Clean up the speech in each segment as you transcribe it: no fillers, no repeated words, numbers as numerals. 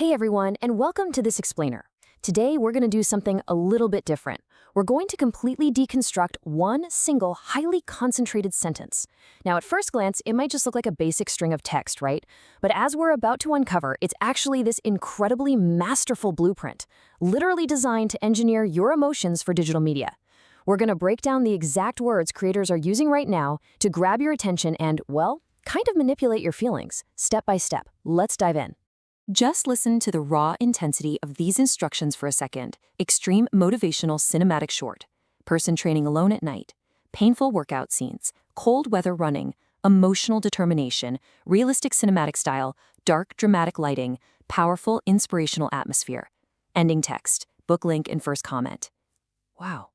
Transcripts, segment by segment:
Hey everyone, and welcome to this explainer. Today we're going to do something a little bit different. We're going to completely deconstruct one single, highly concentrated sentence. Now, at first glance, it might just look like a basic string of text, right? But as we're about to uncover, it's actually this incredibly masterful blueprint, literally designed to engineer your emotions for digital media. We're going to break down the exact words creators are using right now to grab your attention and, well, kind of manipulate your feelings, step by step. Let's dive in. Just listen to the raw intensity of these instructions for a second. Extreme motivational cinematic short. Person training alone at night. Painful workout scenes. Cold weather running. Emotional determination. Realistic cinematic style. Dark dramatic lighting. Powerful inspirational atmosphere. Ending text. Book link and first comment. Wow.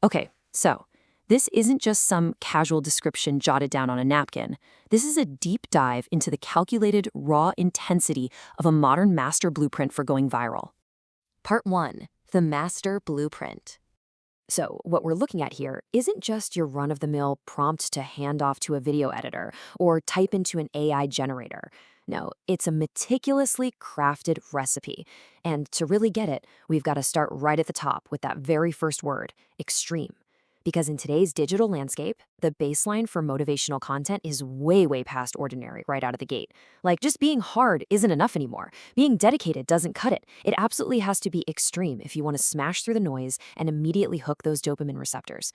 Okay, so this isn't just some casual description jotted down on a napkin. This is a deep dive into the calculated, raw intensity of a modern master blueprint for going viral. Part 1. The Master Blueprint. So, what we're looking at here isn't just your run-of-the-mill prompt to hand off to a video editor or type into an AI generator. No, it's a meticulously crafted recipe. And to really get it, we've got to start right at the top with that very first word, extreme. Because in today's digital landscape, the baseline for motivational content is way past ordinary right out of the gate. Like, just being hard isn't enough anymore. Being dedicated doesn't cut it. It absolutely has to be extreme if you want to smash through the noise and immediately hook those dopamine receptors.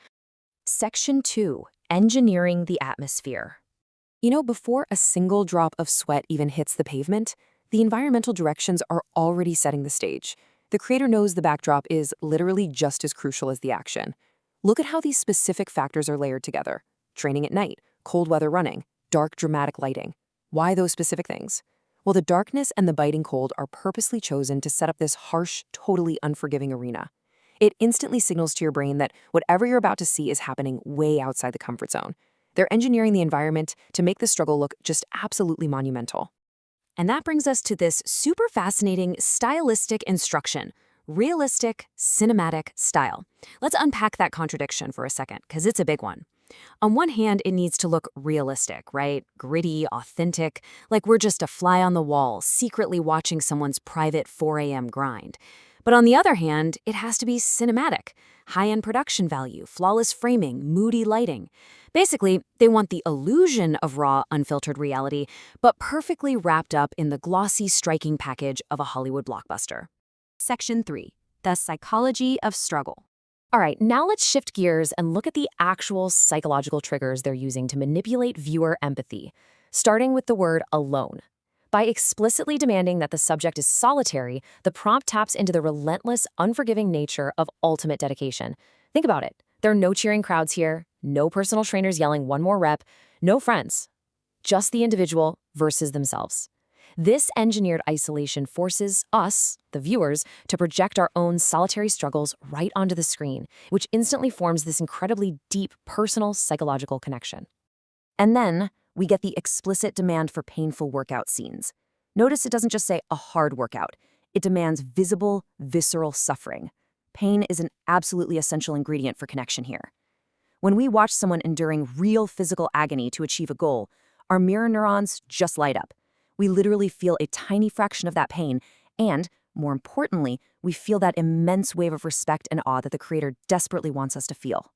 Section 2. Engineering the atmosphere. You know, before a single drop of sweat even hits the pavement, the environmental directions are already setting the stage. The creator knows the backdrop is literally just as crucial as the action. Look at how these specific factors are layered together. Training at night, cold weather running, dark dramatic lighting. Why those specific things? Well, the darkness and the biting cold are purposely chosen to set up this harsh, totally unforgiving arena. It instantly signals to your brain that whatever you're about to see is happening way outside the comfort zone. They're engineering the environment to make the struggle look just absolutely monumental. And that brings us to this super fascinating stylistic instruction. Realistic, cinematic style. Let's unpack that contradiction for a second, because it's a big one. On one hand, it needs to look realistic, right? Gritty, authentic, like we're just a fly on the wall, secretly watching someone's private 4 a.m. grind. But on the other hand, it has to be cinematic. High-end production value, flawless framing, moody lighting. Basically, they want the illusion of raw, unfiltered reality, but perfectly wrapped up in the glossy, striking package of a Hollywood blockbuster. Section 3. The Psychology of Struggle. All right, now let's shift gears and look at the actual psychological triggers they're using to manipulate viewer empathy, starting with the word alone. By explicitly demanding that the subject is solitary, the prompt taps into the relentless, unforgiving nature of ultimate dedication. Think about it. There are no cheering crowds here, no personal trainers yelling one more rep, no friends. Just the individual versus themselves. This engineered isolation forces us, the viewers, to project our own solitary struggles right onto the screen, which instantly forms this incredibly deep personal psychological connection. And then we get the explicit demand for painful workout scenes. Notice it doesn't just say a hard workout. It demands visible, visceral suffering. Pain is an absolutely essential ingredient for connection here. When we watch someone enduring real physical agony to achieve a goal, our mirror neurons just light up. We literally feel a tiny fraction of that pain, and, more importantly, we feel that immense wave of respect and awe that the creator desperately wants us to feel.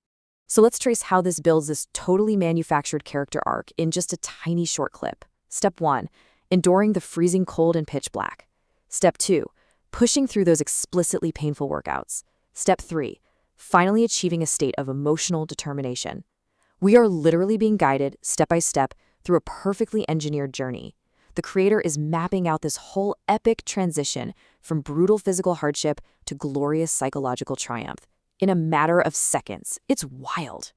So let's trace how this builds this totally manufactured character arc in just a tiny short clip. Step 1. Enduring the freezing cold and pitch black. Step 2. Pushing through those explicitly painful workouts. Step 3. Finally achieving a state of emotional determination. We are literally being guided, step by step, through a perfectly engineered journey. The creator is mapping out this whole epic transition from brutal physical hardship to glorious psychological triumph in a matter of seconds. It's wild.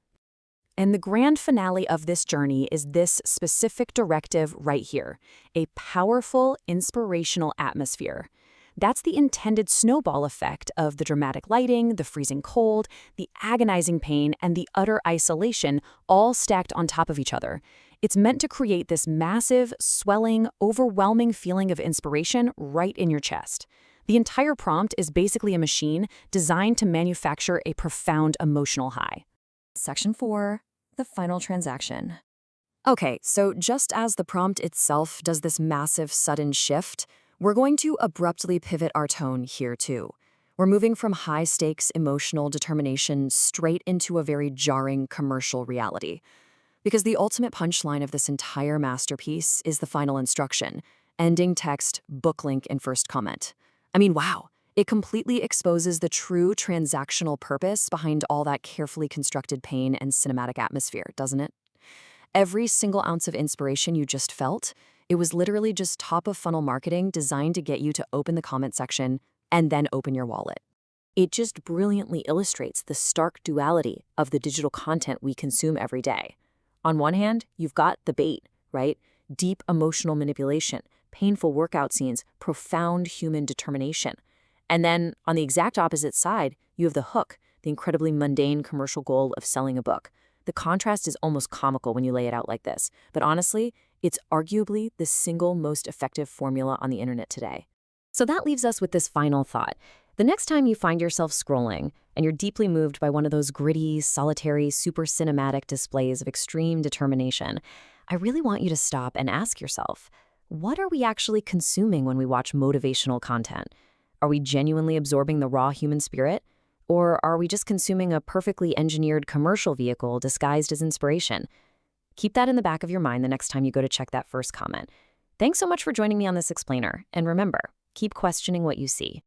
And the grand finale of this journey is this specific directive right here, a powerful, inspirational atmosphere. That's the intended snowball effect of the dramatic lighting, the freezing cold, the agonizing pain, and the utter isolation all stacked on top of each other. It's meant to create this massive, swelling, overwhelming feeling of inspiration right in your chest. The entire prompt is basically a machine designed to manufacture a profound emotional high. Section 4. The final transaction. Okay, so just as the prompt itself does this massive, sudden shift, We're going to abruptly pivot our tone here too. We're moving from high-stakes emotional determination straight into a very jarring commercial reality. Because the ultimate punchline of this entire masterpiece is the final instruction, ending text, book link, and first comment. I mean, wow. It completely exposes the true transactional purpose behind all that carefully constructed pain and cinematic atmosphere, doesn't it? Every single ounce of inspiration you just felt, it was literally just top-of-funnel marketing designed to get you to open the comment section and then open your wallet. It just brilliantly illustrates the stark duality of the digital content we consume every day. On one hand, you've got the bait, right? Deep emotional manipulation, painful workout scenes, profound human determination. And then, on the exact opposite side, you have the hook, the incredibly mundane commercial goal of selling a book. The contrast is almost comical when you lay it out like this, but honestly, it's arguably the single most effective formula on the internet today. So that leaves us with this final thought. The next time you find yourself scrolling and you're deeply moved by one of those gritty, solitary, super cinematic displays of extreme determination, I really want you to stop and ask yourself, what are we actually consuming when we watch motivational content? Are we genuinely absorbing the raw human spirit? Or are we just consuming a perfectly engineered commercial vehicle disguised as inspiration? Keep that in the back of your mind the next time you go to check that first comment. Thanks so much for joining me on this explainer. And remember, keep questioning what you see.